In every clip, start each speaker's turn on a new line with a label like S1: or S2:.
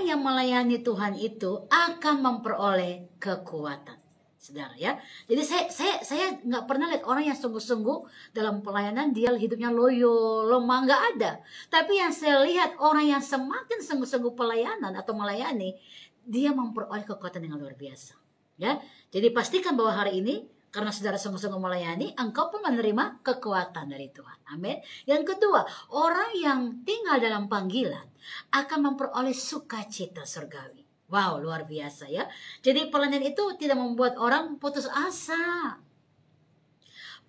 S1: orang yang melayani Tuhan itu akan memperoleh kekuatan. Saudara ya. Jadi saya nggak pernah lihat orang yang sungguh-sungguh dalam pelayanan dia hidupnya loyo, lemah, nggak ada. Tapi yang saya lihat orang yang semakin sungguh-sungguh pelayanan atau melayani, dia memperoleh kekuatan yang luar biasa. Ya. Jadi pastikan bahwa hari ini karena saudara sungguh-sungguh melayani, engkau pun menerima kekuatan dari Tuhan. Amin. Yang kedua, orang yang tinggal dalam panggilan akan memperoleh sukacita surgawi. Wow, luar biasa ya. Jadi pelayanan itu tidak membuat orang putus asa.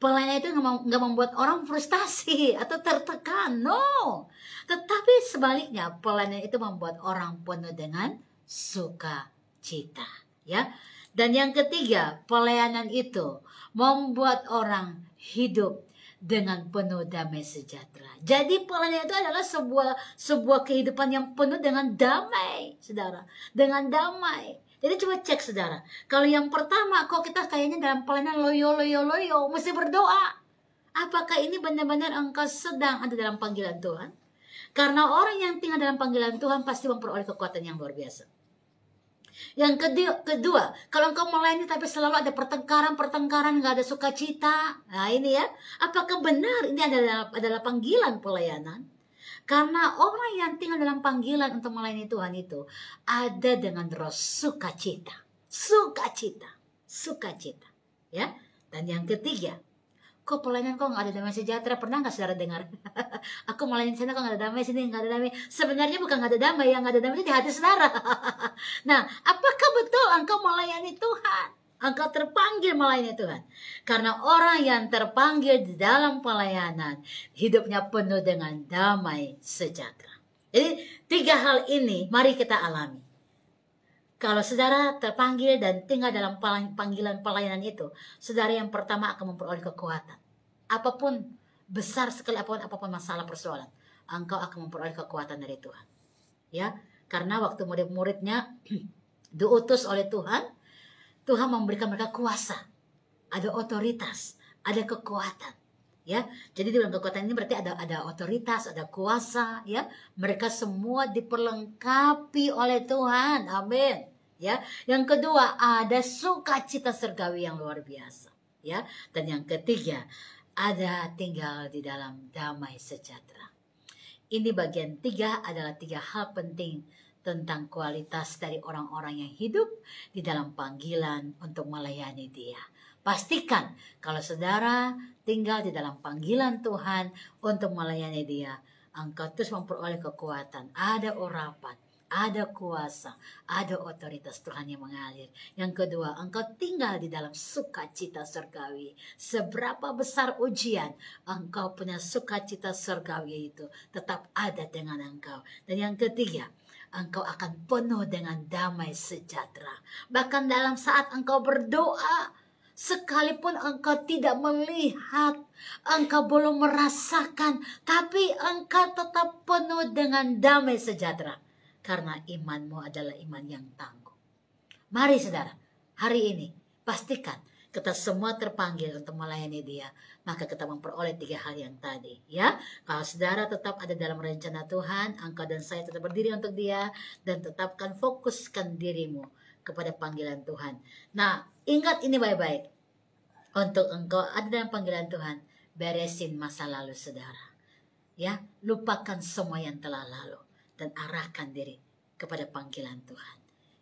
S1: Pelayanan itu nggak membuat orang frustasi atau tertekan. No. Tetapi sebaliknya, pelayanan itu membuat orang penuh dengan sukacita. Ya. Dan yang ketiga, pelayanan itu membuat orang hidup dengan penuh damai sejahtera. Jadi pelayanan itu adalah sebuah kehidupan yang penuh dengan damai, saudara. Dengan damai. Jadi coba cek, saudara. Kalau yang pertama, kok kita kayaknya dalam pelayanan loyo, mesti berdoa. Apakah ini benar-benar engkau sedang ada dalam panggilan Tuhan? Karena orang yang tinggal dalam panggilan Tuhan pasti memperoleh kekuatan yang luar biasa. Yang kedua, kalau engkau melayani tapi selalu ada pertengkaran, nggak ada sukacita. Nah ini ya, apakah benar ini adalah panggilan pelayanan? Karena orang yang tinggal dalam panggilan untuk melayani Tuhan itu ada dengan roh sukacita, ya. Dan yang ketiga, kok pelayanan kok nggak ada damai sejahtera? Pernah nggak saudara dengar? Aku melayani sana kok nggak ada damai, sini nggak ada damai. Sebenarnya bukan nggak ada damai, yang nggak ada damai itu di hati saudara. Nah, apakah betul engkau melayani Tuhan? Engkau terpanggil melayani Tuhan. Karena orang yang terpanggil di dalam pelayanan, hidupnya penuh dengan damai sejahtera. Jadi 3 hal ini mari kita alami. Kalau saudara terpanggil dan tinggal dalam panggilan pelayanan itu, saudara yang pertama akan memperoleh kekuatan. Apapun, besar sekali apapun masalah persoalan, engkau akan memperoleh kekuatan dari Tuhan. Ya, karena waktu murid-muridnya diutus oleh Tuhan, Tuhan memberikan mereka kuasa, ada otoritas, ada kekuatan. Ya, jadi di dalam kekuatan ini berarti ada otoritas, ada kuasa, ya. Mereka semua diperlengkapi oleh Tuhan. Amin. Ya. Yang kedua, ada sukacita surgawi yang luar biasa, ya. Dan yang ketiga, ada tinggal di dalam damai sejahtera. Ini bagian 3 adalah 3 hal penting tentang kualitas dari orang-orang yang hidup di dalam panggilan untuk melayani Dia. Pastikan kalau saudara tinggal di dalam panggilan Tuhan untuk melayani Dia, engkau terus memperoleh kekuatan, ada urapan, ada kuasa, ada otoritas Tuhan yang mengalir. Yang kedua, engkau tinggal di dalam sukacita surgawi. Seberapa besar ujian, engkau punya sukacita surgawi itu tetap ada dengan engkau. Dan yang ketiga, engkau akan penuh dengan damai sejahtera. Bahkan dalam saat engkau berdoa, sekalipun engkau tidak melihat, engkau belum merasakan, tapi engkau tetap penuh dengan damai sejahtera. Karena imanmu adalah iman yang tangguh. Mari saudara, hari ini pastikan kita semua terpanggil untuk melayani Dia, maka kita memperoleh 3 hal yang tadi, ya. Kalau saudara tetap ada dalam rencana Tuhan, engkau dan saya tetap berdiri untuk Dia, dan tetapkan fokuskan dirimu kepada panggilan Tuhan. Nah, ingat ini baik-baik. Untuk engkau ada dalam panggilan Tuhan, beresin masa lalu saudara. Ya, lupakan semua yang telah lalu dan arahkan diri kepada panggilan Tuhan.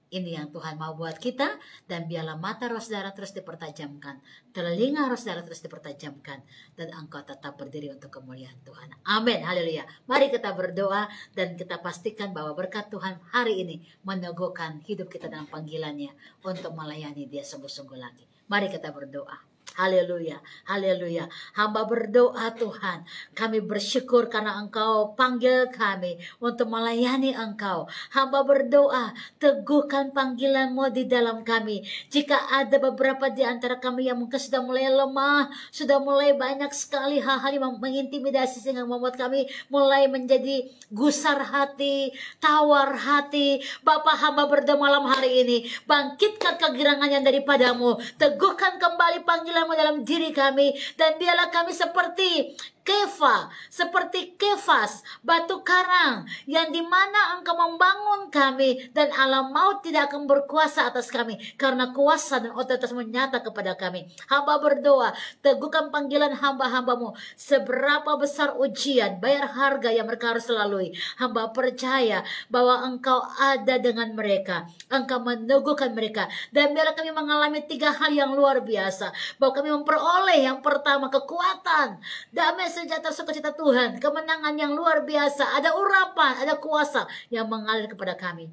S1: Ini yang Tuhan mau buat kita, dan biarlah mata roh saudara terus dipertajamkan, telinga roh saudara terus dipertajamkan, dan engkau tetap berdiri untuk kemuliaan Tuhan. Amin, haleluya. Mari kita berdoa dan kita pastikan bahwa berkat Tuhan hari ini meneguhkan hidup kita dalam panggilannya untuk melayani Dia sungguh-sungguh lagi. Mari kita berdoa. Haleluya, haleluya. Hamba berdoa Tuhan, kami bersyukur karena Engkau panggil kami untuk melayani Engkau. Hamba berdoa, teguhkan panggilan-Mu di dalam kami. Jika ada beberapa di antara kami yang mungkin sudah mulai lemah, sudah mulai banyak sekali hal-hal yang mengintimidasi sehingga membuat kami mulai menjadi gusar hati, tawar hati. Bapa, hamba berdoa malam hari ini, bangkitkan kegirangan yang daripadamu, teguhkan kembali panggilan dalam diri kami, dan biarlah kami seperti Kefa, seperti Kefas, batu karang, yang dimana Engkau membangun kami, dan alam maut tidak akan berkuasa atas kami, karena kuasa dan otoritas menyata kepada kami. Hamba berdoa, teguhkan panggilan hamba-hambamu, seberapa besar ujian, bayar harga yang mereka harus lalui. Hamba percaya bahwa Engkau ada dengan mereka, Engkau meneguhkan mereka, dan biarlah kami mengalami 3 hal yang luar biasa, bahwa kami memperoleh yang pertama kekuatan, damai sejahtera sukacita Tuhan, kemenangan yang luar biasa, ada urapan, ada kuasa yang mengalir kepada kami.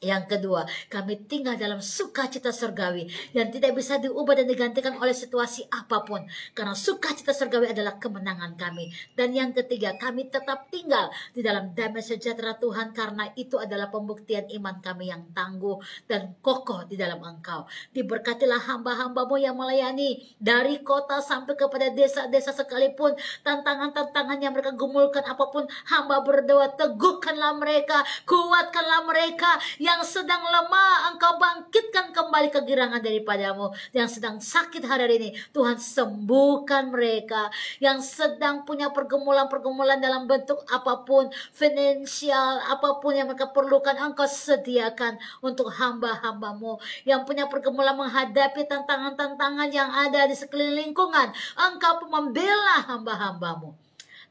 S1: Yang kedua, kami tinggal dalam sukacita surgawi yang tidak bisa diubah dan digantikan oleh situasi apapun, karena sukacita surgawi adalah kemenangan kami. Dan yang ketiga, kami tetap tinggal di dalam damai sejahtera Tuhan, karena itu adalah pembuktian iman kami yang tangguh dan kokoh di dalam Engkau. Diberkatilah hamba-hambamu yang melayani dari kota sampai kepada desa-desa sekalipun, tantangan-tantangan yang mereka gumulkan apapun, hamba berdoa, teguhkanlah mereka, kuatkanlah mereka. Yang sedang lemah, Engkau bangkitkan kembali kegirangan daripadamu. Yang sedang sakit hari ini, Tuhan sembuhkan mereka. Yang sedang punya pergumulan-pergumulan dalam bentuk apapun, finansial, apapun yang mereka perlukan, Engkau sediakan untuk hamba-hambamu. Yang punya pergumulan menghadapi tantangan-tantangan yang ada di sekeliling lingkungan, Engkau membela hamba-hambamu.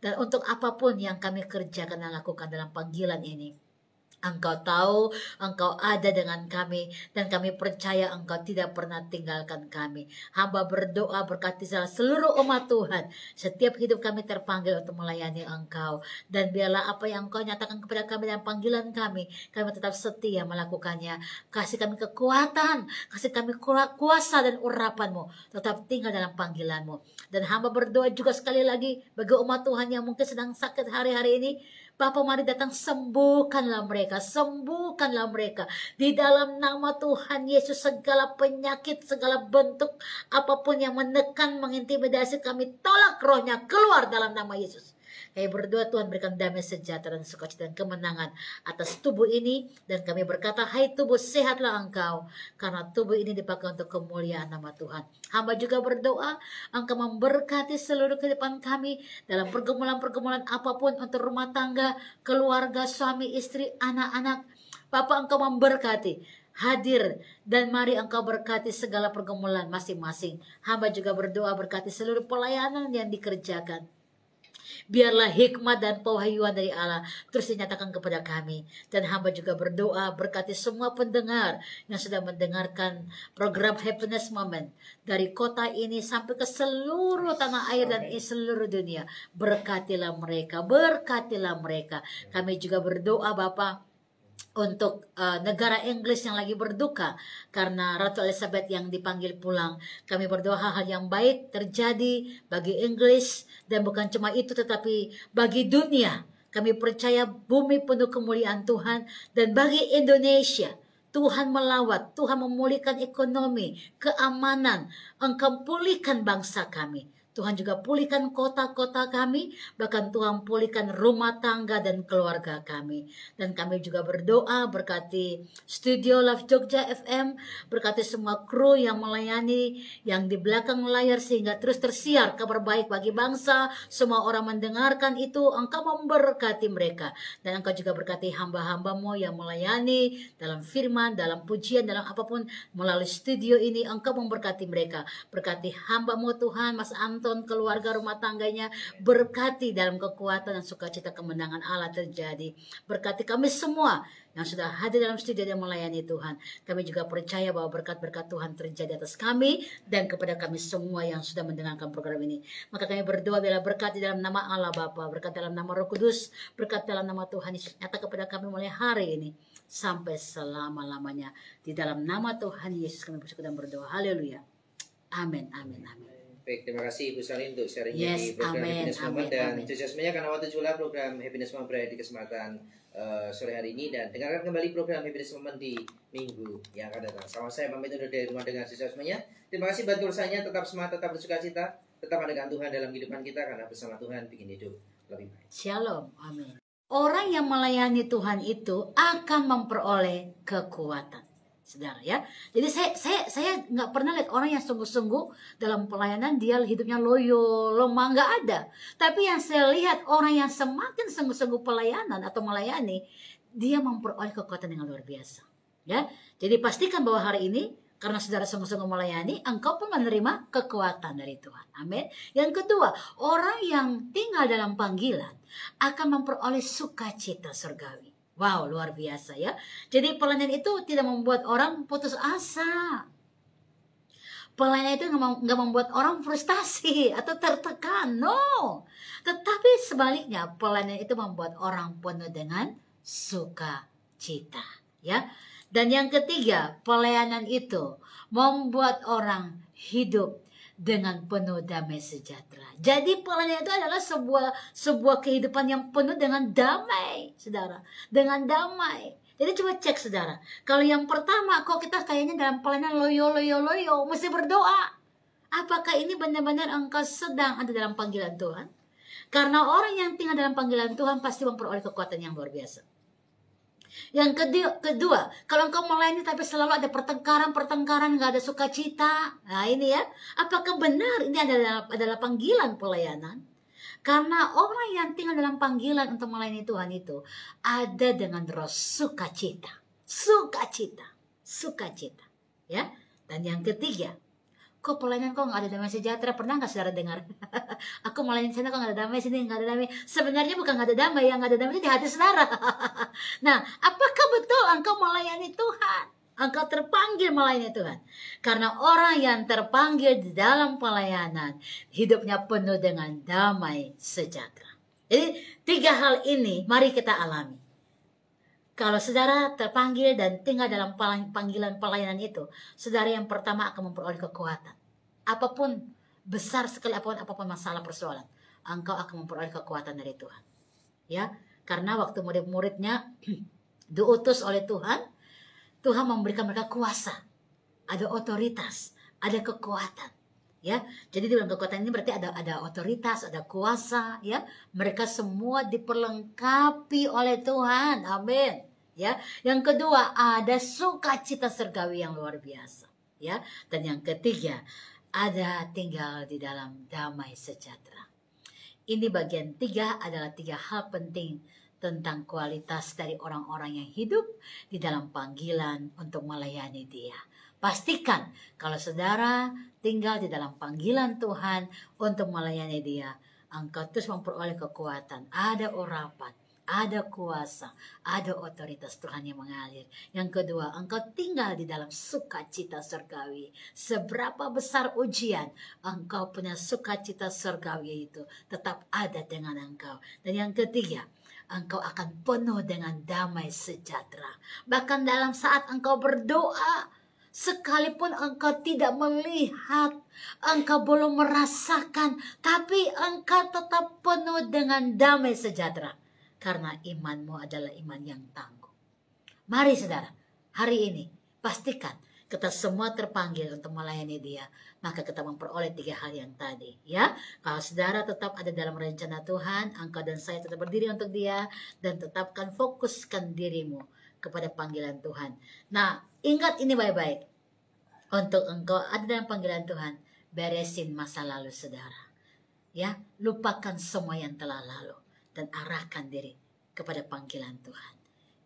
S1: Dan untuk apapun yang kami kerjakan dan lakukan dalam panggilan ini, Engkau tahu, Engkau ada dengan kami, dan kami percaya Engkau tidak pernah tinggalkan kami. Hamba berdoa berkati seluruh umat Tuhan. Setiap hidup kami terpanggil untuk melayani Engkau. Dan biarlah apa yang Engkau nyatakan kepada kami dan panggilan kami tetap setia melakukannya. Kasih kami kekuatan, kasih kami kuasa dan urapan-Mu. Tetap tinggal dalam panggilan-Mu. Dan hamba berdoa juga sekali lagi bagi umat Tuhan yang mungkin sedang sakit hari-hari ini. Bapa, mari datang, sembuhkanlah mereka, sembuhkanlah mereka. Di dalam nama Tuhan Yesus, segala penyakit, segala bentuk apapun yang menekan, mengintimidasi, kami tolak rohnya keluar dalam nama Yesus. Kami berdoa Tuhan berikan damai sejahtera dan sukacita dan kemenangan atas tubuh ini. Dan kami berkata, hai tubuh, sehatlah engkau, karena tubuh ini dipakai untuk kemuliaan nama Tuhan. Hamba juga berdoa, Engkau memberkati seluruh kehidupan kami dalam pergumulan-pergumulan apapun untuk rumah tangga, keluarga, suami, istri, anak-anak. Bapak, Engkau memberkati, hadir, dan mari Engkau berkati segala pergumulan masing-masing. Hamba juga berdoa berkati seluruh pelayanan yang dikerjakan. Biarlah hikmat dan pewahyuan dari Allah terus dinyatakan kepada kami. Dan hamba juga berdoa berkati semua pendengar yang sudah mendengarkan program Happiness Moment dari kota ini sampai ke seluruh tanah air dan seluruh dunia. Berkatilah mereka, berkatilah mereka. Kami juga berdoa Bapa untuk negara Inggris yang lagi berduka karena Ratu Elizabeth yang dipanggil pulang. Kami berdoa hal-hal yang baik terjadi bagi Inggris, dan bukan cuma itu tetapi bagi dunia. Kami percaya bumi penuh kemuliaan Tuhan, dan bagi Indonesia Tuhan melawat, Tuhan memulihkan ekonomi, keamanan, Engkau pulihkan bangsa kami. Tuhan juga pulihkan kota-kota kami, bahkan Tuhan pulihkan rumah tangga dan keluarga kami. Dan kami juga berdoa berkati Studio Love Jogja FM, berkati semua kru yang melayani, yang di belakang layar, sehingga terus tersiar kabar baik bagi bangsa. Semua orang mendengarkan itu, Engkau memberkati mereka. Dan Engkau juga berkati hamba-hambamu yang melayani dalam firman, dalam pujian, dalam apapun melalui studio ini. Engkau memberkati mereka. Berkati hambamu Tuhan, Mas Anton, keluarga, rumah tangganya, berkati dalam kekuatan dan sukacita kemenangan Allah terjadi. Berkati kami semua yang sudah hadir dalam studio dan melayani Tuhan. Kami juga percaya bahwa berkat-berkat Tuhan terjadi atas kami dan kepada kami semua yang sudah mendengarkan program ini. Maka kami berdoa bila berkat di dalam nama Allah Bapa, berkat dalam nama Roh Kudus, berkat dalam nama Tuhan Yesus nyata kepada kami mulai hari ini sampai selama-lamanya. Di dalam nama Tuhan Yesus kami bersyukur dan berdoa. Haleluya. Amin, amin, amin.
S2: Baik, terima kasih Ibu Sari untuk sharingnya di program
S1: amen,
S2: Happiness Moment, dan
S1: amen.
S2: antusiasmenya karena waktu juga program Happiness Moment berada di kesempatan sore hari ini, dan dengarkan kembali program Happiness Moment di minggu yang akan datang. Sama saya pamit undur dari rumah dengan antusiasmenya. Terima kasih buat tulisannya, tetap semangat, tetap bersukacita, tetap ada dengan Tuhan dalam kehidupan kita, karena bersama Tuhan bikin hidup lebih baik.
S1: Shalom, amin. Orang yang melayani Tuhan itu akan memperoleh kekuatan. saudara ya. Jadi saya nggak pernah lihat orang yang sungguh-sungguh dalam pelayanan dia hidupnya loyo, lemah, nggak ada. Tapi yang saya lihat orang yang semakin sungguh-sungguh pelayanan atau melayani, dia memperoleh kekuatan yang luar biasa. Ya, jadi pastikan bahwa hari ini karena saudara sungguh-sungguh melayani, engkau pun menerima kekuatan dari Tuhan. Amin. Yang kedua, orang yang tinggal dalam panggilan akan memperoleh sukacita surgawi. Wow, luar biasa ya. Jadi pelayanan itu tidak membuat orang putus asa. Pelayanan itu nggak membuat orang frustasi atau tertekan. No. Tetapi sebaliknya, pelayanan itu membuat orang penuh dengan sukacita. Ya. Dan yang ketiga, pelayanan itu membuat orang hidup dengan penuh damai sejahtera. Jadi pelayanan itu adalah sebuah kehidupan yang penuh dengan damai, saudara. Dengan damai. Jadi coba cek, saudara. Kalau yang pertama, kok kita kayaknya dalam pelayanan loyo, mesti berdoa. Apakah ini benar-benar engkau sedang ada dalam panggilan Tuhan? Karena orang yang tinggal dalam panggilan Tuhan pasti memperoleh kekuatan yang luar biasa. Yang kedua, kalau engkau melayani tapi selalu ada pertengkaran, nggak ada sukacita. Nah ini ya, apakah benar ini adalah panggilan pelayanan? Karena orang yang tinggal dalam panggilan untuk melayani Tuhan itu ada dengan roh sukacita, ya. Dan yang ketiga, kok pelayanan kok nggak ada damai sejahtera? Pernah nggak saudara dengar? Aku melayani sana kok nggak ada damai, sini nggak ada damai. Sebenarnya bukan nggak ada damai, yang nggak ada damai itu di hati saudara. Nah, apakah betul engkau melayani Tuhan? Engkau terpanggil melayani Tuhan. Karena orang yang terpanggil di dalam pelayanan, hidupnya penuh dengan damai sejahtera. Jadi 3 hal ini mari kita alami. Kalau saudara terpanggil dan tinggal dalam panggilan pelayanan itu, saudara yang pertama akan memperoleh kekuatan. Apapun, besar sekali apapun masalah persoalan, engkau akan memperoleh kekuatan dari Tuhan. Ya, karena waktu murid-muridnya diutus oleh Tuhan, Tuhan memberikan mereka kuasa, ada otoritas, ada kekuatan. Ya, jadi di dalam kekuatan ini berarti ada otoritas, ada kuasa. Ya, mereka semua diperlengkapi oleh Tuhan. Amin. Ya, yang kedua ada sukacita surgawi yang luar biasa. Ya, dan yang ketiga ada tinggal di dalam damai sejahtera. Ini bagian 3 adalah 3 hal penting tentang kualitas dari orang-orang yang hidup di dalam panggilan untuk melayani Dia. Pastikan kalau saudara tinggal di dalam panggilan Tuhan untuk melayani Dia, engkau terus memperoleh kekuatan, ada urapan, ada kuasa, ada otoritas Tuhan yang mengalir. Yang kedua, engkau tinggal di dalam sukacita surgawi. Seberapa besar ujian, engkau punya sukacita surgawi itu tetap ada dengan engkau. Dan yang ketiga, engkau akan penuh dengan damai sejahtera. Bahkan dalam saat engkau berdoa, sekalipun engkau tidak melihat, engkau belum merasakan, tapi engkau tetap penuh dengan damai sejahtera. Karena imanmu adalah iman yang tangguh. Mari saudara, hari ini pastikan kita semua terpanggil untuk melayani Dia, maka kita memperoleh 3 hal yang tadi. Ya, kalau saudara tetap ada dalam rencana Tuhan, engkau dan saya tetap berdiri untuk Dia, dan tetapkan fokuskan dirimu kepada panggilan Tuhan. Nah, ingat ini baik-baik. Untuk engkau ada dalam panggilan Tuhan, beresin masa lalu saudara. Ya, lupakan semua yang telah lalu dan arahkan diri kepada panggilan Tuhan.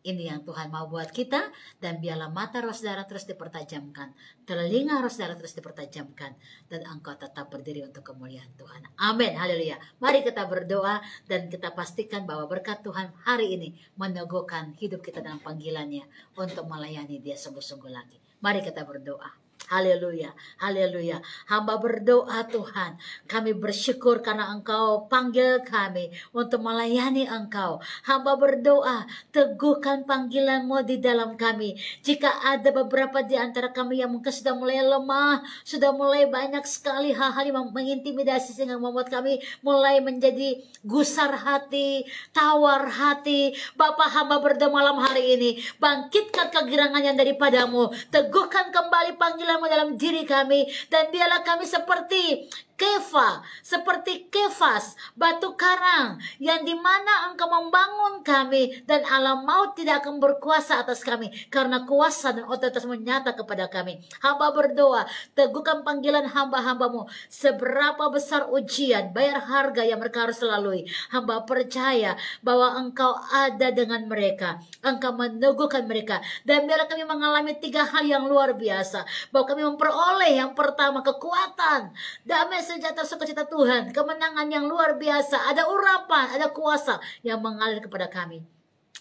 S1: Ini yang Tuhan mau buat kita, dan biarlah mata roh saudara terus dipertajamkan, telinga roh saudara terus dipertajamkan, dan engkau tetap berdiri untuk kemuliaan Tuhan. Amin, haleluya. Mari kita berdoa dan kita pastikan bahwa berkat Tuhan hari ini meneguhkan hidup kita dalam panggilannya untuk melayani Dia sungguh-sungguh lagi. Mari kita berdoa. Haleluya, haleluya. Hamba berdoa Tuhan, kami bersyukur karena Engkau panggil kami untuk melayani Engkau. Hamba berdoa, teguhkan panggilan-Mu di dalam kami. Jika ada beberapa di antara kami yang mungkin sudah mulai lemah, sudah mulai banyak sekali hal-hal yang mengintimidasi sehingga membuat kami mulai menjadi gusar hati, tawar hati. Bapa, hamba berdoa malam hari ini, bangkitkan kegirangan yang daripadamu, teguhkan kembali panggilan dalam diri kami, dan biarlah kami seperti Kefa, seperti Kefas, batu karang, yang dimana engkau membangun kami, dan alam maut tidak akan berkuasa atas kami, karena kuasa dan otoritas menyata kepada kami. Hamba berdoa, teguhkan panggilan hamba-hambamu, seberapa besar ujian, bayar harga yang mereka harus lalui. Hamba percaya bahwa engkau ada dengan mereka, engkau meneguhkan mereka, dan biarlah kami mengalami 3 hal yang luar biasa, bahwa kami memperoleh yang pertama kekuatan, damai sejahtera sukacita Tuhan, kemenangan yang luar biasa, ada urapan, ada kuasa yang mengalir kepada kami.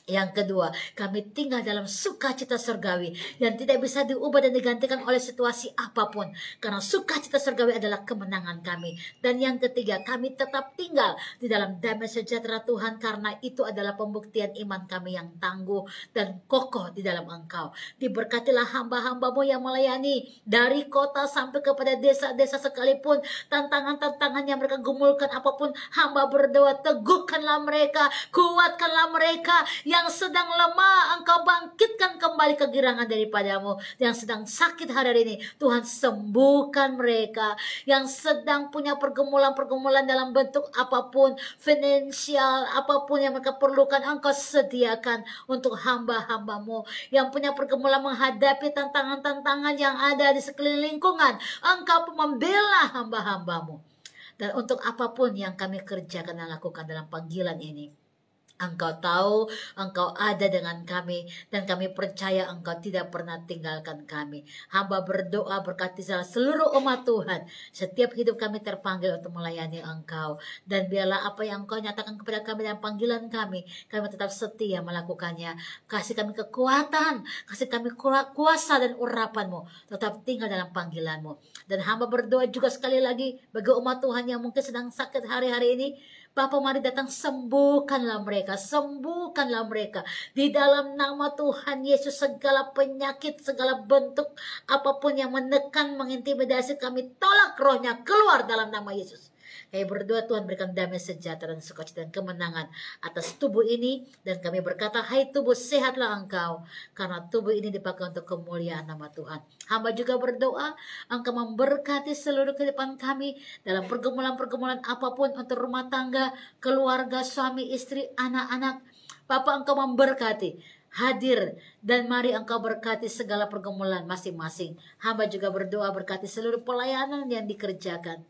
S1: Yang kedua, kami tinggal dalam sukacita surgawi yang tidak bisa diubah dan digantikan oleh situasi apapun, karena sukacita surgawi adalah kemenangan kami. Dan yang ketiga, kami tetap tinggal di dalam damai sejahtera Tuhan, karena itu adalah pembuktian iman kami yang tangguh dan kokoh di dalam Engkau. Diberkatilah hamba-hambamu yang melayani dari kota sampai kepada desa-desa sekalipun, tantangan-tantangan yang mereka gumulkan apapun, hamba berdoa, teguhkanlah mereka, kuatkanlah mereka. Yang sedang lemah, engkau bangkitkan kembali kegirangan daripadamu. Yang sedang sakit hari ini, Tuhan sembuhkan mereka. Yang sedang punya pergumulan-pergumulan dalam bentuk apapun, finansial, apapun yang mereka perlukan, engkau sediakan untuk hamba-hambamu. Yang punya pergumulan menghadapi tantangan-tantangan yang ada di sekeliling lingkungan, engkau membela hamba-hambamu. Dan untuk apapun yang kami kerjakan dan lakukan dalam panggilan ini, Engkau tahu, Engkau ada dengan kami, dan kami percaya Engkau tidak pernah tinggalkan kami. Hamba berdoa berkati seluruh umat Tuhan. Setiap hidup kami terpanggil untuk melayani Engkau. Dan biarlah apa yang Engkau nyatakan kepada kami dan panggilan kami tetap setia melakukannya. Kasih kami kekuatan, kasih kami kuasa dan urapan-Mu. Tetap tinggal dalam panggilan-Mu. Dan hamba berdoa juga sekali lagi bagi umat Tuhan yang mungkin sedang sakit hari-hari ini. Bapa, mari datang, sembuhkanlah mereka, sembuhkanlah mereka. Di dalam nama Tuhan Yesus, segala penyakit, segala bentuk apapun yang menekan, mengintimidasi, kami tolak rohnya keluar dalam nama Yesus. Kami berdoa Tuhan berikan damai sejahtera dan sukacita dan kemenangan atas tubuh ini. Dan kami berkata, hai tubuh, sehatlah engkau, karena tubuh ini dipakai untuk kemuliaan nama Tuhan. Hamba juga berdoa, Engkau memberkati seluruh kehidupan kami dalam pergumulan-pergumulan apapun untuk rumah tangga, keluarga, suami, istri, anak-anak. Bapa, Engkau memberkati, hadir, dan mari Engkau berkati segala pergumulan masing-masing. Hamba juga berdoa berkati seluruh pelayanan yang dikerjakan.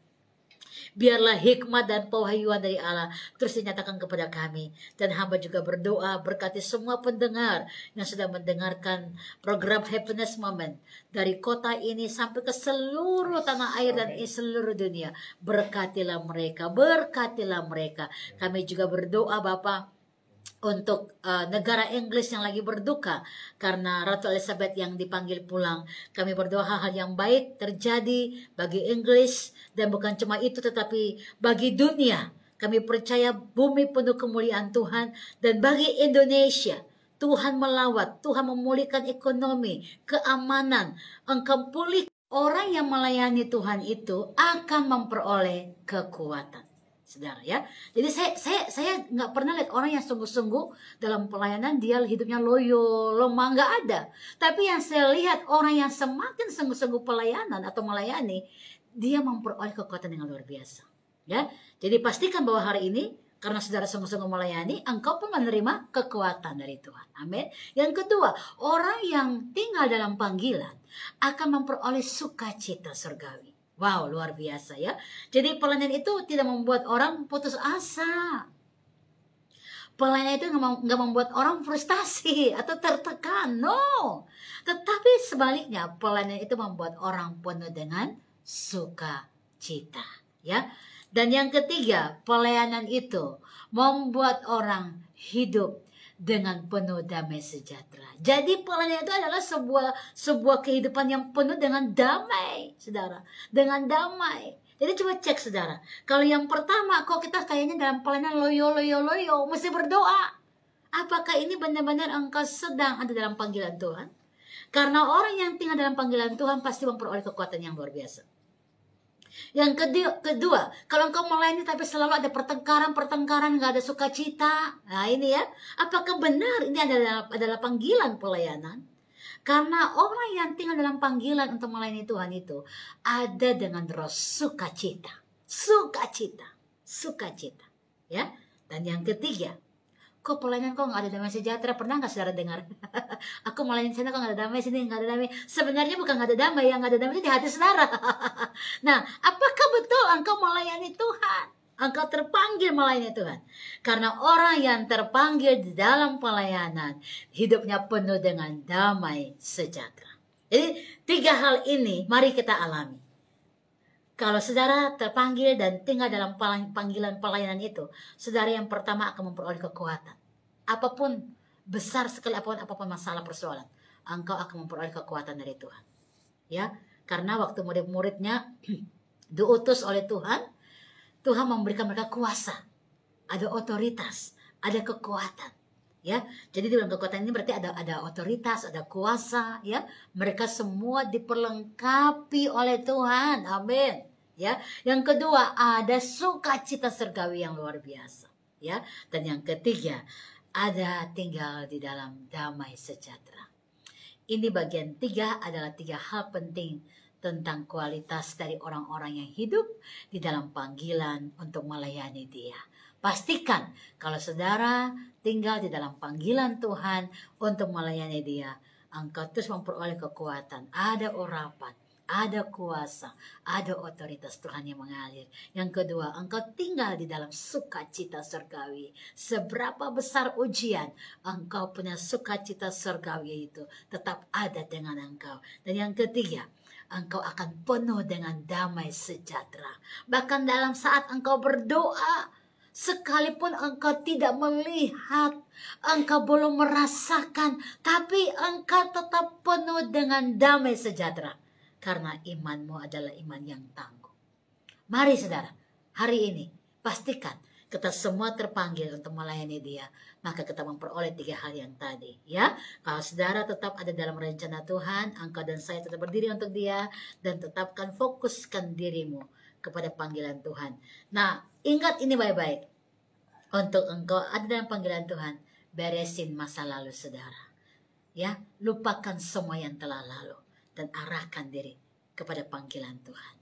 S1: Biarlah hikmat dan pewahyuan dari Allah terus dinyatakan kepada kami. Dan hamba juga berdoa berkati semua pendengar yang sudah mendengarkan program Happiness Moment dari kota ini sampai ke seluruh tanah air dan seluruh dunia. Berkatilah mereka, berkatilah mereka. Kami juga berdoa Bapa untuk negara Inggris yang lagi berduka karena Ratu Elizabeth yang dipanggil pulang. Kami berdoa hal-hal yang baik terjadi bagi Inggris, dan bukan cuma itu tetapi bagi dunia. Kami percaya bumi penuh kemuliaan Tuhan, dan bagi Indonesia Tuhan melawat, Tuhan memulihkan ekonomi, keamanan, Engkau pulih. Orang yang melayani Tuhan itu akan memperoleh kekuatan. Saudara ya. Jadi saya nggak pernah lihat orang yang sungguh-sungguh dalam pelayanan dia hidupnya loyo, lemah, nggak ada. Tapi yang saya lihat orang yang semakin sungguh-sungguh pelayanan atau melayani, dia memperoleh kekuatan yang luar biasa. Ya. Jadi pastikan bahwa hari ini karena saudara sungguh-sungguh melayani, engkau pun menerima kekuatan dari Tuhan. Amin. Yang kedua, orang yang tinggal dalam panggilan akan memperoleh sukacita surgawi. Wow, luar biasa ya. Jadi pelayanan itu tidak membuat orang putus asa. Pelayanan itu nggak membuat orang frustasi atau tertekan. No. Tetapi sebaliknya, pelayanan itu membuat orang penuh dengan sukacita. Ya. Dan yang ketiga, pelayanan itu membuat orang hidup dengan penuh damai sejahtera. Jadi pelayanan itu adalah sebuah kehidupan yang penuh dengan damai, saudara. Dengan damai. Jadi coba cek, saudara. Kalau yang pertama, kok kita kayaknya dalam pelayanan loyo, mesti berdoa. Apakah ini benar-benar engkau sedang ada dalam panggilan Tuhan? Karena orang yang tinggal dalam panggilan Tuhan pasti memperoleh kekuatan yang luar biasa. Yang kedua, kalau engkau melayani tapi selalu ada pertengkaran, nggak ada sukacita. Nah ini ya, apakah benar ini adalah panggilan pelayanan? Karena orang yang tinggal dalam panggilan untuk melayani Tuhan itu ada dengan roh sukacita. sukacita, sukacita, ya. Dan yang ketiga, kok pelayanan kok nggak ada damai sejahtera? Pernah nggak saudara dengar? Aku melayani sana kok nggak ada damai, sini nggak ada damai. Sebenarnya bukan nggak ada damai, yang nggak ada damai itu di hati saudara. Nah, apakah betul engkau melayani Tuhan? Engkau terpanggil melayani Tuhan. Karena orang yang terpanggil di dalam pelayanan, hidupnya penuh dengan damai sejahtera. Jadi 3 hal ini mari kita alami. Kalau saudara terpanggil dan tinggal dalam panggilan pelayanan itu, saudara yang pertama akan memperoleh kekuatan. Apapun, besar sekali apapun masalah persoalan, engkau akan memperoleh kekuatan dari Tuhan. Ya, karena waktu murid-muridnya diutus oleh Tuhan, Tuhan memberikan mereka kuasa, ada otoritas, ada kekuatan. Ya, jadi di dalam kekuatan ini berarti ada otoritas, ada kuasa, ya. Mereka semua diperlengkapi oleh Tuhan. Amin. Ya. Yang kedua, ada sukacita surgawi yang luar biasa, ya. Dan yang ketiga, ada tinggal di dalam damai sejahtera. Ini bagian 3 adalah 3 hal penting tentang kualitas dari orang-orang yang hidup di dalam panggilan untuk melayani Dia. Pastikan kalau saudara tinggal di dalam panggilan Tuhan untuk melayani Dia, engkau terus memperoleh kekuatan, ada urapan, ada kuasa, ada otoritas Tuhan yang mengalir. Yang kedua, engkau tinggal di dalam sukacita surgawi. Seberapa besar ujian, engkau punya sukacita surgawi itu tetap ada dengan engkau. Dan yang ketiga, engkau akan penuh dengan damai sejahtera. Bahkan dalam saat engkau berdoa, sekalipun engkau tidak melihat, engkau belum merasakan, tapi engkau tetap penuh dengan damai sejahtera. Karena imanmu adalah iman yang tangguh. Mari saudara, hari ini pastikan kita semua terpanggil untuk melayani Dia, maka kita memperoleh 3 hal yang tadi, ya. Kalau saudara tetap ada dalam rencana Tuhan, engkau dan saya tetap berdiri untuk Dia, dan tetapkan fokuskan dirimu kepada panggilan Tuhan. Nah, ingat ini baik-baik. Untuk engkau ada dalam panggilan Tuhan, beresin masa lalu saudara. Ya, lupakan semua yang telah lalu dan arahkan diri kepada panggilan Tuhan.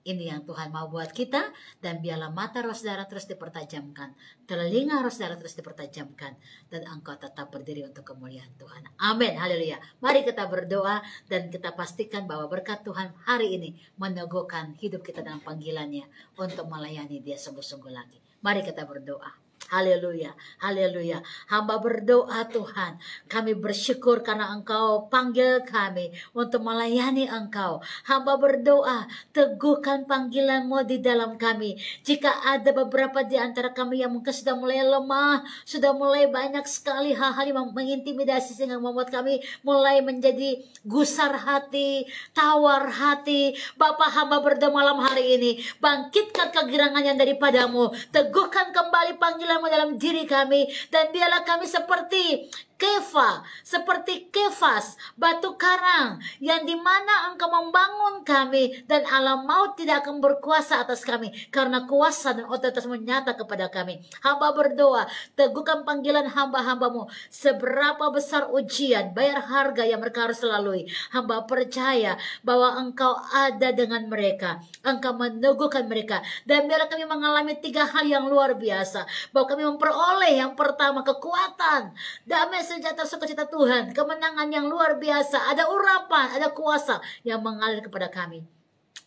S1: Ini yang Tuhan mau buat kita, dan biarlah mata roh saudara terus dipertajamkan, telinga roh saudara terus dipertajamkan, dan engkau tetap berdiri untuk kemuliaan Tuhan. Amin, haleluya. Mari kita berdoa dan kita pastikan bahwa berkat Tuhan hari ini meneguhkan hidup kita dalam panggilannya untuk melayani Dia sungguh-sungguh lagi. Mari kita berdoa. Haleluya, haleluya. Hamba berdoa Tuhan, kami bersyukur karena Engkau panggil kami untuk melayani Engkau. Hamba berdoa, teguhkan panggilan-Mu di dalam kami. Jika ada beberapa di antara kami yang mungkin sudah mulai lemah, sudah mulai banyak sekali hal-hal yang mengintimidasi sehingga membuat kami mulai menjadi gusar hati, tawar hati. Bapa, hamba berdoa malam hari ini, bangkitkan kegirangan yang daripadamu, teguhkan kembali panggilan dalam diri kami, dan biarlah kami seperti seperti Kefas, batu karang yang dimana Engkau membangun kami, dan alam maut tidak akan berkuasa atas kami karena kuasa dan otoritas menyata kepada kami. Hamba berdoa, teguhkan panggilan hamba-hambamu. Seberapa besar ujian, bayar harga yang mereka harus lalui, hamba percaya bahwa Engkau ada dengan mereka, Engkau meneguhkan mereka, dan biarlah kami mengalami 3 hal yang luar biasa, bahwa kami memperoleh yang pertama kekuatan, damai sejahtera, sukacita Tuhan, kemenangan yang luar biasa, ada urapan, ada kuasa yang mengalir kepada kami.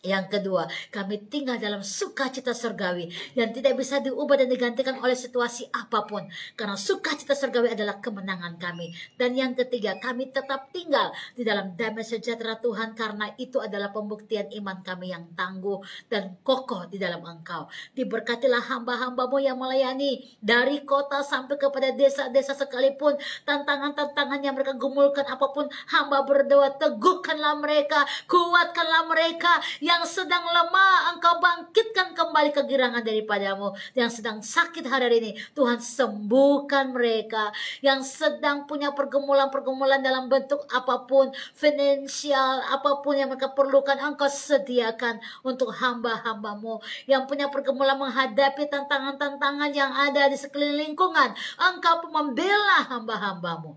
S1: Yang kedua, kami tinggal dalam sukacita surgawi yang tidak bisa diubah dan digantikan oleh situasi apapun, karena sukacita surgawi adalah kemenangan kami. Dan yang ketiga, kami tetap tinggal di dalam damai sejahtera Tuhan, karena itu adalah pembuktian iman kami yang tangguh dan kokoh di dalam Engkau. Diberkatilah hamba-hambamu yang melayani dari kota sampai kepada desa-desa sekalipun, tantangan-tantangan yang mereka gumulkan apapun, hamba berdoa, teguhkanlah mereka, kuatkanlah mereka. Yang sedang lemah, Engkau bangkitkan kembali kegirangan daripadamu. Yang sedang sakit hari ini, Tuhan sembuhkan mereka. Yang sedang punya pergumulan-pergumulan dalam bentuk apapun, finansial, apapun yang mereka perlukan, Engkau sediakan untuk hamba-hambamu. Yang punya pergumulan menghadapi tantangan-tantangan yang ada di sekeliling lingkungan, Engkau membela hamba-hambamu.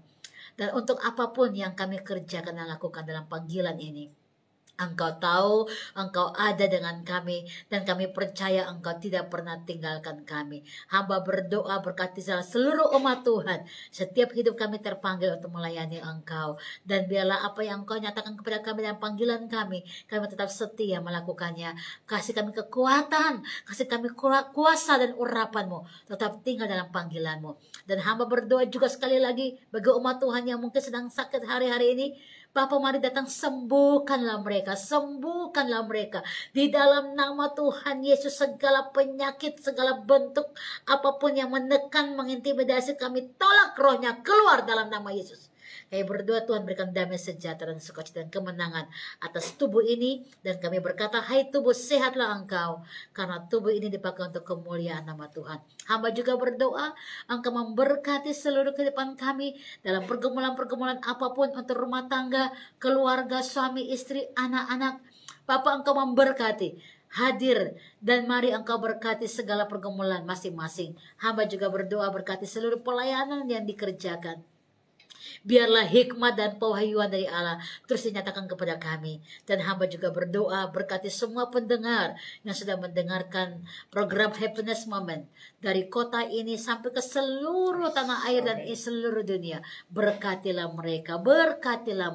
S1: Dan untuk apapun yang kami kerjakan dan lakukan dalam panggilan ini, Engkau tahu, Engkau ada dengan kami, dan kami percaya Engkau tidak pernah tinggalkan kami. Hamba berdoa berkati seluruh umat Tuhan. Setiap hidup kami terpanggil untuk melayani Engkau. Dan biarlah apa yang Engkau nyatakan kepada kami dan panggilan kami tetap setia melakukannya. Kasih kami kekuatan, kasih kami kuasa dan urapan-Mu. Tetap tinggal dalam panggilan-Mu. Dan hamba berdoa juga sekali lagi bagi umat Tuhan yang mungkin sedang sakit hari-hari ini. Bapa, mari datang sembuhkanlah mereka, sembuhkanlah mereka. Di dalam nama Tuhan Yesus, segala penyakit, segala bentuk apapun yang menekan, mengintimidasi, kami tolak rohnya keluar dalam nama Yesus. Kami berdoa Tuhan berikan damai sejahtera dan sukacita dan kemenangan atas tubuh ini. Dan kami berkata, hai tubuh sehatlah engkau. Karena tubuh ini dipakai untuk kemuliaan nama Tuhan. Hamba juga berdoa, Engkau memberkati seluruh kehidupan kami dalam pergumulan-pergumulan apapun untuk rumah tangga, keluarga, suami, istri, anak-anak. Bapa, Engkau memberkati, hadir, dan mari Engkau berkati segala pergumulan masing-masing. Hamba juga berdoa berkati seluruh pelayanan yang dikerjakan. Biarlah hikmat dan pewahyuan dari Allah terus dinyatakan kepada kami. Dan hamba juga berdoa berkati semua pendengar yang sudah mendengarkan program Happiness Moment. Dari kota ini sampai ke seluruh tanah air dan seluruh dunia. Berkatilah mereka, berkatilah